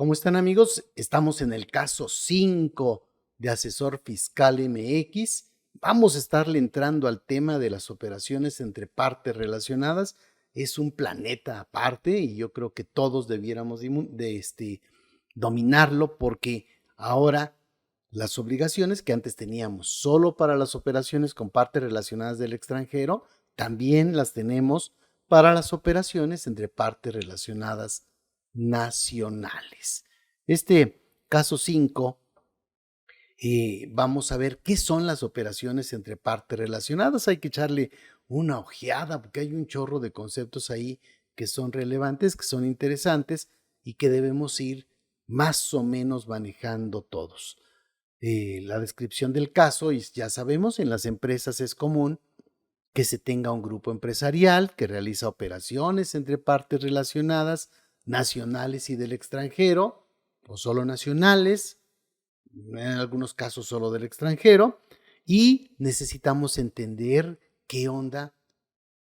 ¿Cómo están, amigos? Estamos en el caso 5 de Asesor Fiscal MX. Vamos a estarle entrando al tema de las operaciones entre partes relacionadas. Es un planeta aparte y yo creo que todos debiéramos dominarlo, porque ahora las obligaciones que antes teníamos solo para las operaciones con partes relacionadas del extranjero, también las tenemos para las operaciones entre partes relacionadas nacionales. Este caso 5, vamos a ver qué son las operaciones entre partes relacionadas. Hay que echarle una ojeada porque hay un chorro de conceptos ahí que son relevantes, que son interesantes y que debemos ir más o menos manejando todos. La descripción del caso, y ya sabemos, en las empresas es común que se tenga un grupo empresarial que realiza operaciones entre partes relacionadas, nacionales y del extranjero, o solo nacionales, en algunos casos solo del extranjero, y necesitamos entender qué onda,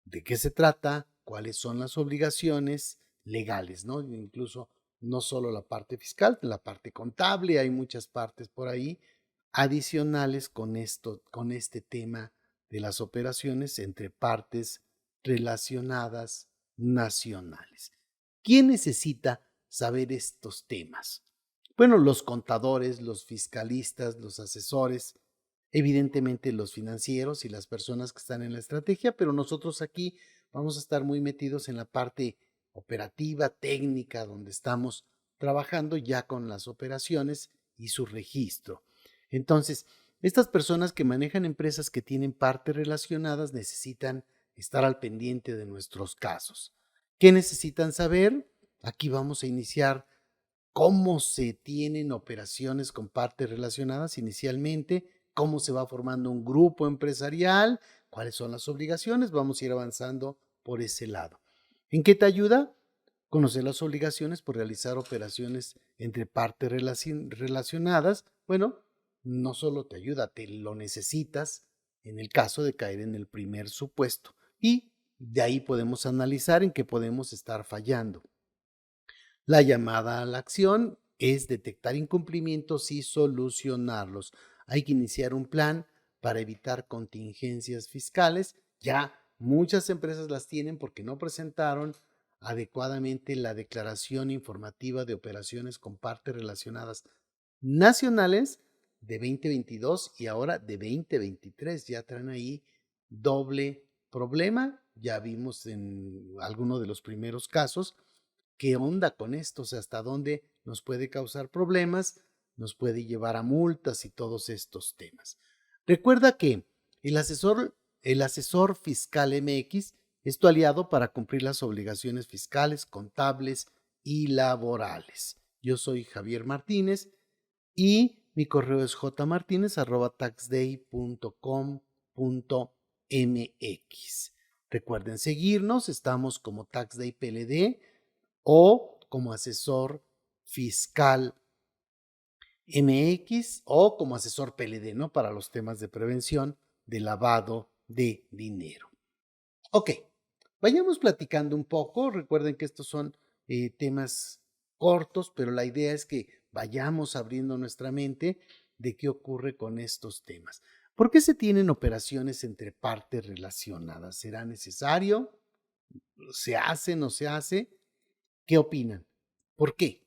de qué se trata, cuáles son las obligaciones legales, ¿no? Incluso no solo la parte fiscal, la parte contable, hay muchas partes por ahí adicionales con este tema de las operaciones entre partes relacionadas nacionales. ¿Quién necesita saber estos temas? Bueno, los contadores, los fiscalistas, los asesores, evidentemente los financieros y las personas que están en la estrategia, pero nosotros aquí vamos a estar muy metidos en la parte operativa, técnica, donde estamos trabajando ya con las operaciones y su registro. Entonces, estas personas que manejan empresas que tienen partes relacionadas necesitan estar al pendiente de nuestros casos. ¿Qué necesitan saber? Aquí vamos a iniciar cómo se tienen operaciones con partes relacionadas inicialmente, cómo se va formando un grupo empresarial, cuáles son las obligaciones. Vamos a ir avanzando por ese lado. ¿En qué te ayuda? Conocer las obligaciones por realizar operaciones entre partes relacionadas. Bueno, no solo te ayuda, te lo necesitas en el caso de caer en el primer supuesto. Y de ahí podemos analizar en qué podemos estar fallando. La llamada a la acción es detectar incumplimientos y solucionarlos. Hay que iniciar un plan para evitar contingencias fiscales. Ya muchas empresas las tienen porque no presentaron adecuadamente la declaración informativa de operaciones con partes relacionadas nacionales de 2022 y ahora de 2023. Ya traen ahí doble problema. Ya vimos en alguno de los primeros casos qué onda con esto, o sea, hasta dónde nos puede causar problemas, nos puede llevar a multas y todos estos temas. Recuerda que el asesor fiscal MX es tu aliado para cumplir las obligaciones fiscales, contables y laborales. Yo soy Javier Martínez y mi correo es jmartinez@taxday.com.mx. Recuerden seguirnos, estamos como TaxDay PLD o como asesor fiscal MX o como asesor PLD, ¿no? Para los temas de prevención de lavado de dinero. Ok, vayamos platicando un poco. Recuerden que estos son temas cortos, pero la idea es que vayamos abriendo nuestra mente de qué ocurre con estos temas. ¿Por qué se tienen operaciones entre partes relacionadas? ¿Será necesario? ¿Se hace? ¿No se hace? ¿Qué opinan? ¿Por qué?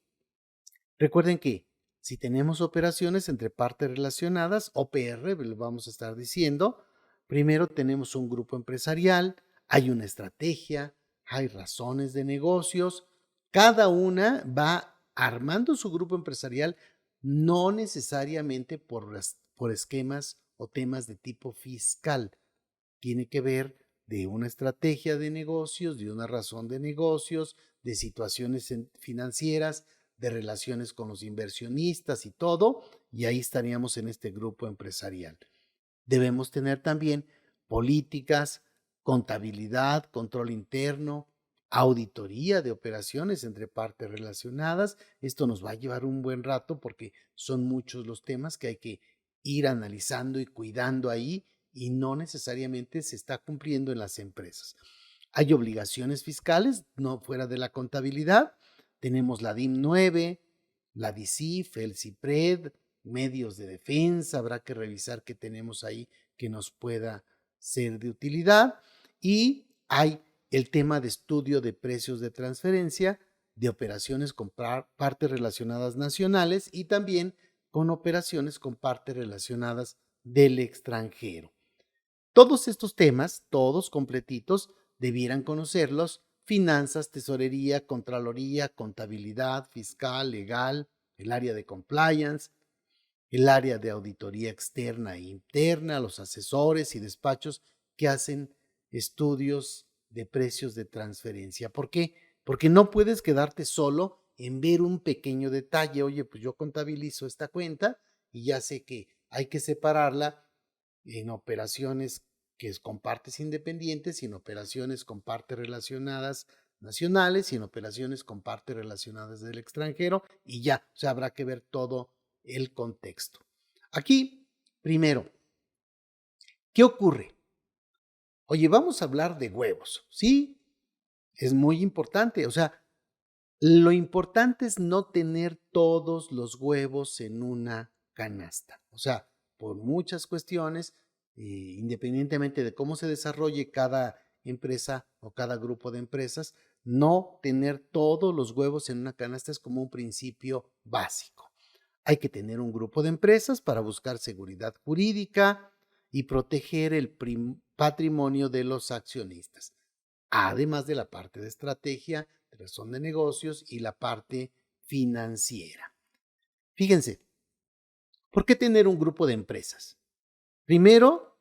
Recuerden que si tenemos operaciones entre partes relacionadas, OPR, lo vamos a estar diciendo, primero tenemos un grupo empresarial, hay una estrategia, hay razones de negocios, cada una va armando su grupo empresarial, no necesariamente por esquemas o temas de tipo fiscal. Tiene que ver de una estrategia de negocios, de una razón de negocios, de situaciones financieras, de relaciones con los inversionistas y todo, y ahí estaríamos en este grupo empresarial. Debemos tener también políticas, contabilidad, control interno, auditoría de operaciones entre partes relacionadas. Esto nos va a llevar un buen rato porque son muchos los temas que hay que ir analizando y cuidando ahí y no necesariamente se está cumpliendo en las empresas. Hay obligaciones fiscales, no fuera de la contabilidad. Tenemos la DIM 9, la DICIF, el CIPRED, medios de defensa, habrá que revisar qué tenemos ahí que nos pueda ser de utilidad. Y hay el tema de estudio de precios de transferencia, de operaciones con partes relacionadas nacionales y también con operaciones con partes relacionadas del extranjero. Todos estos temas, todos completitos, debieran conocerlos: finanzas, tesorería, contraloría, contabilidad, fiscal, legal, el área de compliance, el área de auditoría externa e interna, los asesores y despachos que hacen estudios de precios de transferencia. ¿Por qué? Porque no puedes quedarte solo en ver un pequeño detalle. Oye, pues yo contabilizo esta cuenta y ya sé que hay que separarla en operaciones que es con partes independientes y en operaciones con partes relacionadas nacionales y en operaciones con partes relacionadas del extranjero y ya, o sea, habrá que ver todo el contexto. Aquí, primero, ¿qué ocurre? Oye, vamos a hablar de huevos, ¿sí? Es muy importante, o sea, lo importante es no tener todos los huevos en una canasta. O sea, por muchas cuestiones, independientemente de cómo se desarrolle cada empresa o cada grupo de empresas, no tener todos los huevos en una canasta es como un principio básico. Hay que tener un grupo de empresas para buscar seguridad jurídica y proteger el patrimonio de los accionistas, además de la parte de estrategia, de razón de negocios y la parte financiera. Fíjense, ¿por qué tener un grupo de empresas? Primero,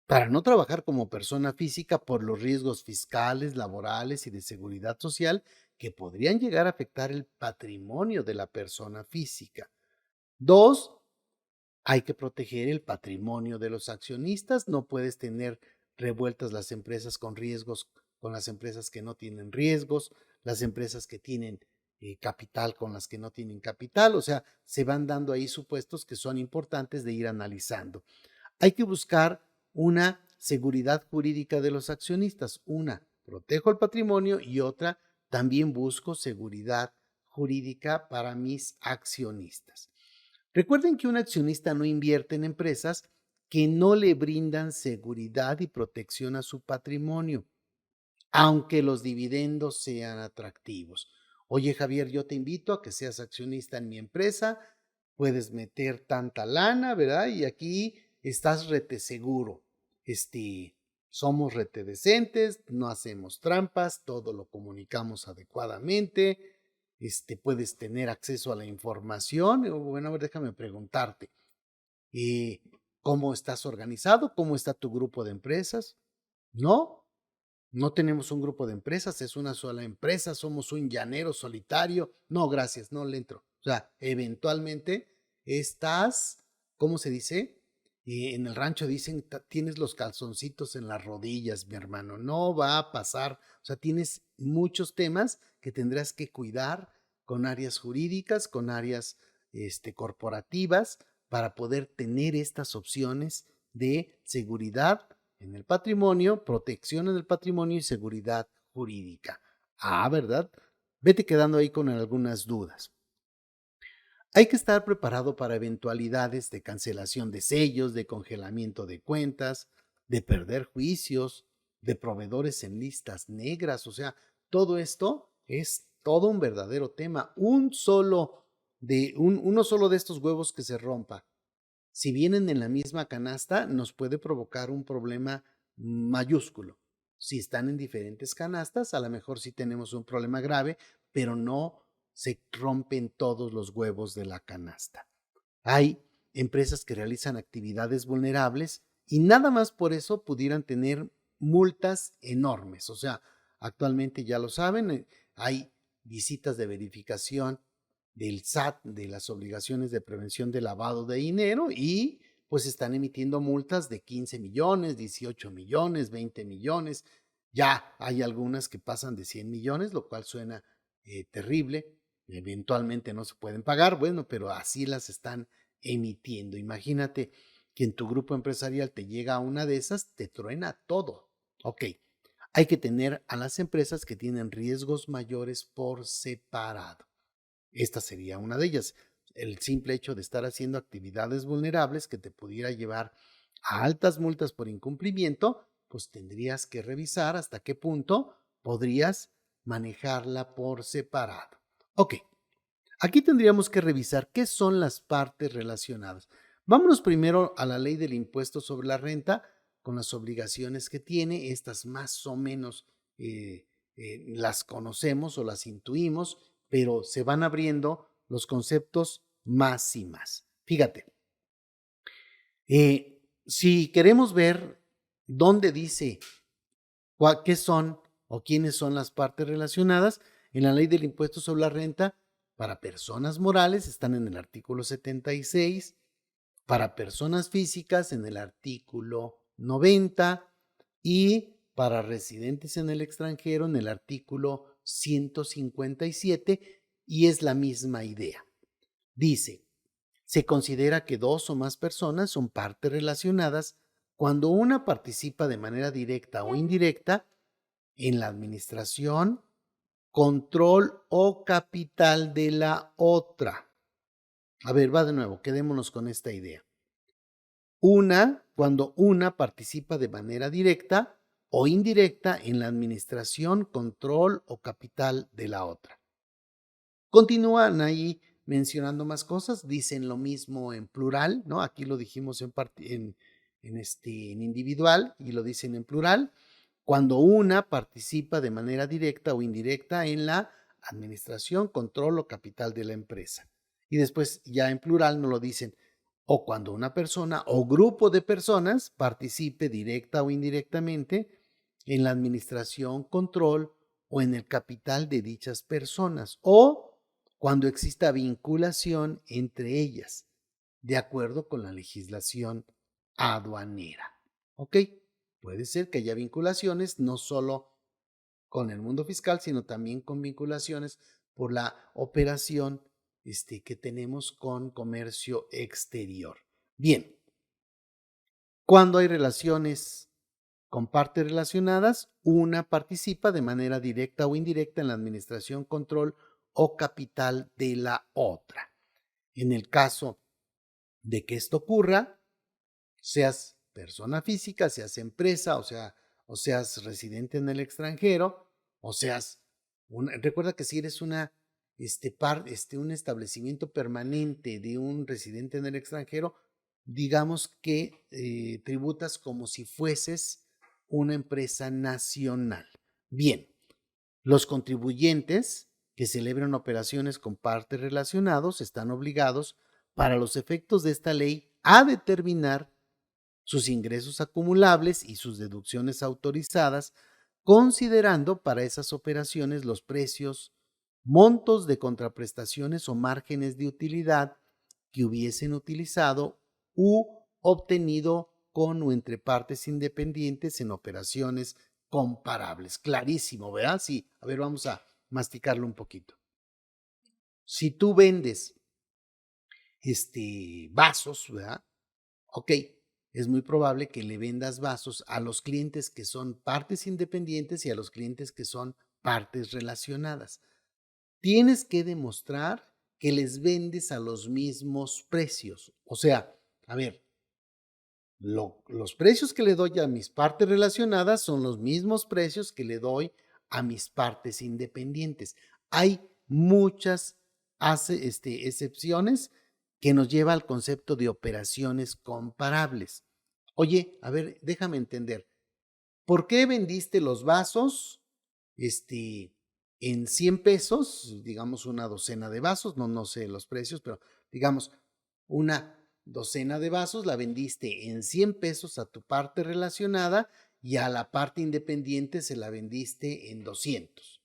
para no trabajar como persona física por los riesgos fiscales, laborales y de seguridad social que podrían llegar a afectar el patrimonio de la persona física. Dos, hay que proteger el patrimonio de los accionistas. No puedes tener revueltas las empresas con riesgos con las empresas que no tienen riesgos, las empresas que tienen capital con las que no tienen capital. O sea, se van dando ahí supuestos que son importantes de ir analizando. Hay que buscar una seguridad jurídica de los accionistas. Una, protejo el patrimonio, y otra, también busco seguridad jurídica para mis accionistas. Recuerden que un accionista no invierte en empresas que no le brindan seguridad y protección a su patrimonio, aunque los dividendos sean atractivos. Oye, Javier, yo te invito a que seas accionista en mi empresa, puedes meter tanta lana, ¿verdad? Y aquí estás rete seguro. Somos rete decentes, no hacemos trampas, todo lo comunicamos adecuadamente, puedes tener acceso a la información. Bueno, a ver, déjame preguntarte, ¿cómo estás organizado? ¿Cómo está tu grupo de empresas? No, no tenemos un grupo de empresas, es una sola empresa, somos un llanero solitario. No, gracias, no le entro. O sea, eventualmente estás, ¿cómo se dice? En el rancho dicen, tienes los calzoncitos en las rodillas, mi hermano. No va a pasar. O sea, tienes muchos temas que tendrás que cuidar con áreas jurídicas, con áreas corporativas, para poder tener estas opciones de seguridad en el patrimonio, protección en el patrimonio y seguridad jurídica. Ah, ¿verdad? Vete quedando ahí con algunas dudas. Hay que estar preparado para eventualidades de cancelación de sellos, de congelamiento de cuentas, de perder juicios, de proveedores en listas negras. O sea, todo esto es todo un verdadero tema. Uno solo de estos huevos que se rompa, si vienen en la misma canasta, nos puede provocar un problema mayúsculo. Si están en diferentes canastas, a lo mejor sí tenemos un problema grave, pero no se rompen todos los huevos de la canasta. Hay empresas que realizan actividades vulnerables y nada más por eso pudieran tener multas enormes. O sea, actualmente ya lo saben, hay visitas de verificación del SAT, de las obligaciones de prevención de lavado de dinero, y pues están emitiendo multas de 15 millones, 18 millones, 20 millones. Ya hay algunas que pasan de 100 millones, lo cual suena terrible. Eventualmente no se pueden pagar, bueno, pero así las están emitiendo. Imagínate que en tu grupo empresarial te llega una de esas, te truena todo. Ok, hay que tener a las empresas que tienen riesgos mayores por separado. Esta sería una de ellas. El simple hecho de estar haciendo actividades vulnerables que te pudiera llevar a altas multas por incumplimiento, pues tendrías que revisar hasta qué punto podrías manejarla por separado. Ok, aquí tendríamos que revisar qué son las partes relacionadas. Vámonos primero a la ley del impuesto sobre la renta con las obligaciones que tiene. Estas más o menos las conocemos o las intuimos, pero se van abriendo los conceptos más y más. Fíjate, si queremos ver dónde dice qué son o quiénes son las partes relacionadas, en la ley del impuesto sobre la renta, para personas morales están en el artículo 76, para personas físicas en el artículo 90 y para residentes en el extranjero en el artículo 157, y es la misma idea. Dice, se considera que dos o más personas son partes relacionadas cuando una participa de manera directa o indirecta en la administración, control o capital de la otra. A ver, va de nuevo, quedémonos con esta idea. Cuando una participa de manera directa o indirecta en la administración, control o capital de la otra. Continúan ahí mencionando más cosas, dicen lo mismo en plural, ¿no? Aquí lo dijimos en individual y lo dicen en plural. Cuando una participa de manera directa o indirecta en la administración, control o capital de la empresa. Y después ya en plural nos lo dicen, o cuando una persona o grupo de personas participe directa o indirectamente en la administración, control o en el capital de dichas personas, o cuando exista vinculación entre ellas, de acuerdo con la legislación aduanera. ¿Ok? Puede ser que haya vinculaciones no solo con el mundo fiscal, sino también con vinculaciones por la operación que tenemos con comercio exterior. Bien, cuando hay relaciones con partes relacionadas, una participa de manera directa o indirecta en la administración, control o capital de la otra. En el caso de que esto ocurra, seas persona física, seas empresa, o seas residente en el extranjero, o seas recuerda que si eres un establecimiento permanente de un residente en el extranjero, digamos que tributas como si fueses una empresa nacional. Bien, los contribuyentes que celebran operaciones con partes relacionados están obligados, para los efectos de esta ley, a determinar sus ingresos acumulables y sus deducciones autorizadas, considerando para esas operaciones los precios, montos de contraprestaciones o márgenes de utilidad que hubiesen utilizado u obtenido con o entre partes independientes en operaciones comparables. Clarísimo, ¿verdad? Sí, a ver, vamos a masticarlo un poquito. Si tú vendes vasos, ¿verdad? Ok, es muy probable que le vendas vasos a los clientes que son partes independientes y a los clientes que son partes relacionadas. Tienes que demostrar que les vendes a los mismos precios. O sea, a ver, los precios que le doy a mis partes relacionadas son los mismos precios que le doy a mis partes independientes. Hay muchas excepciones que nos lleva al concepto de operaciones comparables. Oye, a ver, déjame entender. ¿Por qué vendiste los vasos en 100 pesos? Digamos una docena de vasos, no sé los precios, pero digamos una docena de vasos la vendiste en 100 pesos a tu parte relacionada y a la parte independiente se la vendiste en 200.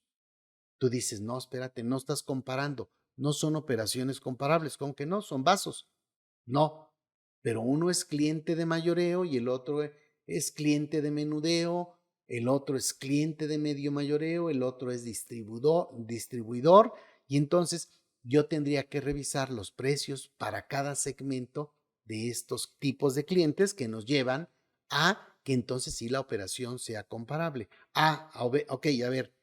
Tú dices, no, espérate, no estás comparando, no son operaciones comparables, ¿cómo que no? Son vasos. No, pero uno es cliente de mayoreo y el otro es cliente de menudeo, el otro es cliente de medio mayoreo, el otro es distribuidor, y entonces yo tendría que revisar los precios para cada segmento de estos tipos de clientes que nos llevan a que entonces sí la operación sea comparable. Ok, a ver,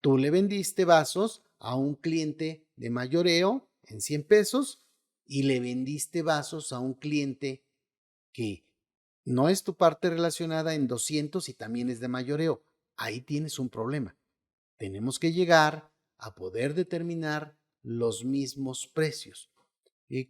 tú le vendiste vasos a un cliente de mayoreo en 100 pesos y le vendiste vasos a un cliente que no es tu parte relacionada en 200 y también es de mayoreo. Ahí tienes un problema. Tenemos que llegar a poder determinar los mismos precios.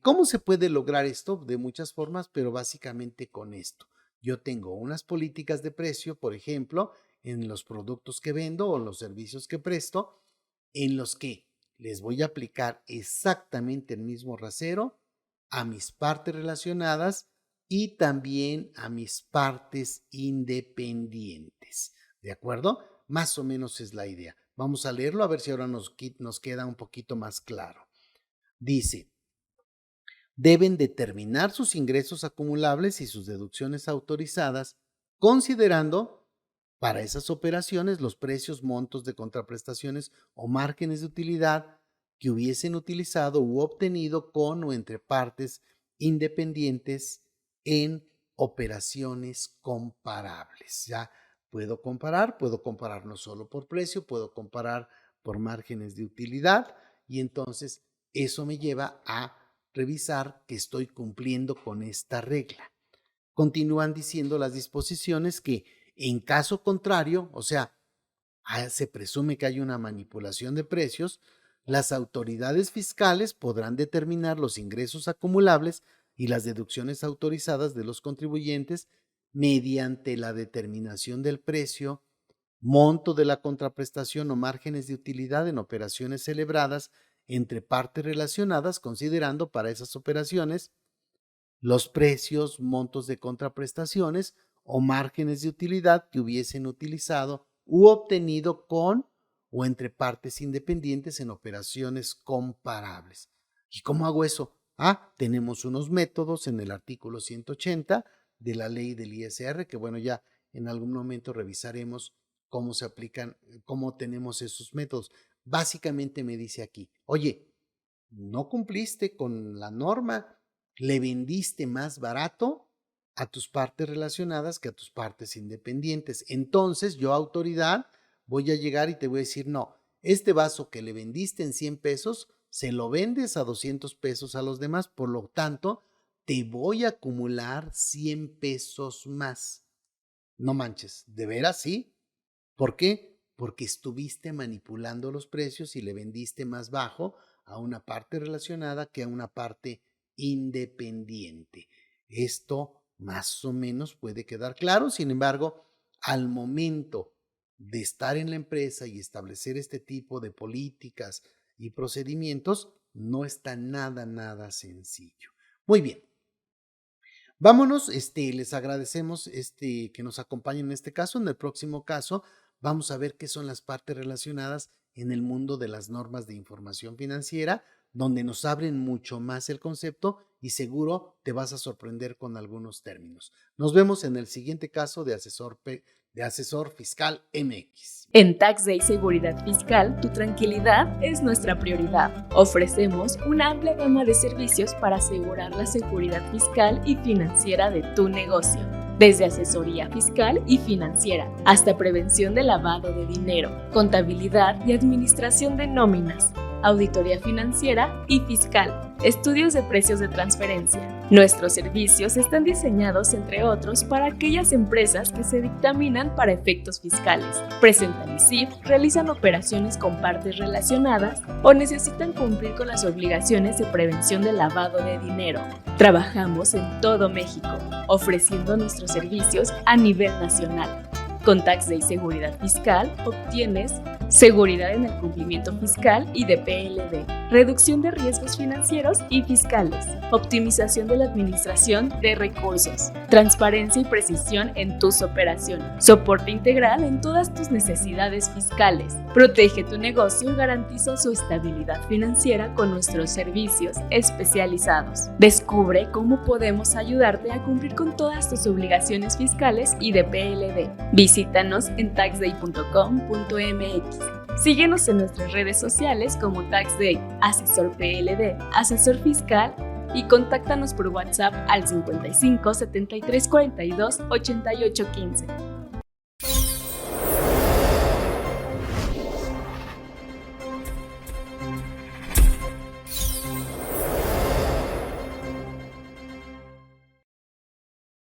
¿Cómo se puede lograr esto? De muchas formas, pero básicamente con esto. Yo tengo unas políticas de precio, por ejemplo, en los productos que vendo o los servicios que presto, en los que les voy a aplicar exactamente el mismo rasero a mis partes relacionadas y también a mis partes independientes. ¿De acuerdo? Más o menos es la idea. Vamos a leerlo a ver si ahora nos queda un poquito más claro. Dice, deben determinar sus ingresos acumulables y sus deducciones autorizadas, considerando para esas operaciones los precios, montos de contraprestaciones o márgenes de utilidad que hubiesen utilizado u obtenido con o entre partes independientes en operaciones comparables. Ya puedo comparar no solo por precio, puedo comparar por márgenes de utilidad y entonces eso me lleva a revisar que estoy cumpliendo con esta regla. Continúan diciendo las disposiciones que en caso contrario, o sea, se presume que hay una manipulación de precios, las autoridades fiscales podrán determinar los ingresos acumulables y las deducciones autorizadas de los contribuyentes mediante la determinación del precio, monto de la contraprestación o márgenes de utilidad en operaciones celebradas entre partes relacionadas, considerando para esas operaciones los precios, montos de contraprestaciones o márgenes de utilidad que hubiesen utilizado u obtenido con o entre partes independientes en operaciones comparables. ¿Y cómo hago eso? Tenemos unos métodos en el artículo 180 de la ley del ISR, que bueno, ya en algún momento revisaremos cómo se aplican, cómo tenemos esos métodos. Básicamente me dice aquí, oye, no cumpliste con la norma, le vendiste más barato a tus partes relacionadas que a tus partes independientes. Entonces yo, autoridad, voy a llegar y te voy a decir, no, este vaso que le vendiste en 100 pesos, se lo vendes a 200 pesos a los demás, por lo tanto, te voy a acumular 100 pesos más. No manches, ¿de veras sí? ¿Por qué? Porque estuviste manipulando los precios y le vendiste más bajo a una parte relacionada que a una parte independiente. Esto más o menos puede quedar claro. Sin embargo, al momento de estar en la empresa y establecer este tipo de políticas y procedimientos, no está nada sencillo. Muy bien. Vámonos, les agradecemos que nos acompañen en este caso. En el próximo caso vamos a ver qué son las partes relacionadas en el mundo de las normas de información financiera, donde nos abren mucho más el concepto y seguro te vas a sorprender con algunos términos. Nos vemos en el siguiente caso de Asesor Fiscal MX. En Tax Day Seguridad Fiscal, tu tranquilidad es nuestra prioridad. Ofrecemos una amplia gama de servicios para asegurar la seguridad fiscal y financiera de tu negocio. Desde asesoría fiscal y financiera hasta prevención de lavado de dinero, contabilidad y administración de nóminas, auditoría financiera y fiscal, estudios de precios de transferencia. Nuestros servicios están diseñados, entre otros, para aquellas empresas que se dictaminan para efectos fiscales, presentan ISIF, realizan operaciones con partes relacionadas o necesitan cumplir con las obligaciones de prevención del lavado de dinero. Trabajamos en todo México, ofreciendo nuestros servicios a nivel nacional. Con Tax Day Seguridad Fiscal obtienes seguridad en el cumplimiento fiscal y de PLD, reducción de riesgos financieros y fiscales, optimización de la administración de recursos, transparencia y precisión en tus operaciones, soporte integral en todas tus necesidades fiscales. Protege tu negocio y garantiza su estabilidad financiera con nuestros servicios especializados. Descubre cómo podemos ayudarte a cumplir con todas tus obligaciones fiscales y de PLD. Visítanos en taxday.com.mx. Síguenos en nuestras redes sociales como TaxDay, Asesor PLD, Asesor Fiscal y contáctanos por WhatsApp al 55 73 42 88 15.